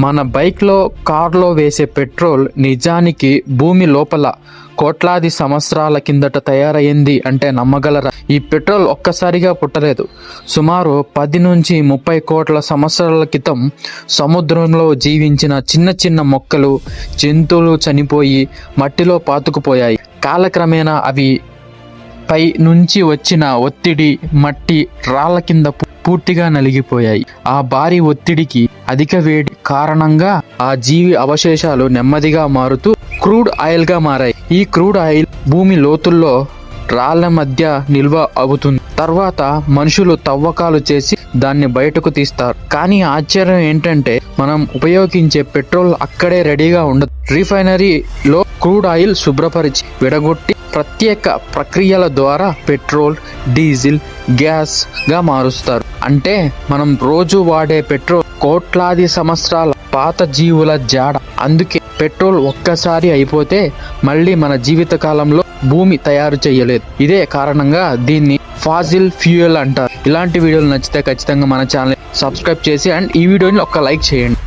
మన బైక్లో కార్లో వేసే పెట్రోల్ నిజానికి భూమి లోపల కోట్లాది సంవత్సరాల కిందట తయారైంది అంటే నమ్మగలరా? ఈ పెట్రోల్ ఒక్కసారిగా పుట్టలేదు. సుమారు 10 నుంచి 30 కోట్ల సంవత్సరాల క్రితం సముద్రంలో జీవించిన చిన్న చిన్న మొక్కలు, జంతువులు చనిపోయి మట్టిలో పాతుకుపోయాయి. కాలక్రమేణా అవి పై నుంచి వచ్చిన ఒత్తిడి, మట్టి, రాళ్ల కింద పూర్తిగా నలిగిపోయాయి. ఆ భారీ ఒత్తిడికి, అధిక వేడి కారణంగా ఆ జీవి అవశేషాలు నెమ్మదిగా మారుతూ క్రూడ్ ఆయిల్ గా మారాయి. ఈ క్రూడ్ ఆయిల్ భూమి లోతుల్లో రాళ్ల మధ్య నిల్వ అవుతుంది. తర్వాత మనుషులు తవ్వకాలు చేసి దాన్ని బయటకు తీస్తారు. కానీ ఆశ్చర్యం ఏంటంటే మనం ఉపయోగించే పెట్రోల్ అక్కడే రెడీగా ఉండదు. రిఫైనరీలో క్రూడ్ ఆయిల్ శుభ్రపరిచి విడగొట్టి ప్రత్యేక ప్రక్రియల ద్వారా పెట్రోల్, డీజిల్, గ్యాస్ గా మారుస్తారు. అంటే మనం రోజు వాడే పెట్రోల్ కోట్లాది సంవత్సరాల పాత జీవుల జాడ. అందుకే పెట్రోల్ ఒక్కసారి అయిపోతే మళ్ళీ మన జీవిత కాలంలో భూమి తయారు చేయలేదు. ఇదే కారణంగా దీన్ని ఫాసిల్ ఫ్యూయల్ అంటారు. ఇలాంటి వీడియోలు నచ్చితే ఖచ్చితంగా మన ఛానల్ సబ్స్క్రైబ్ చేసి అండ్ ఈ వీడియోని ఒక్క లైక్ చేయండి.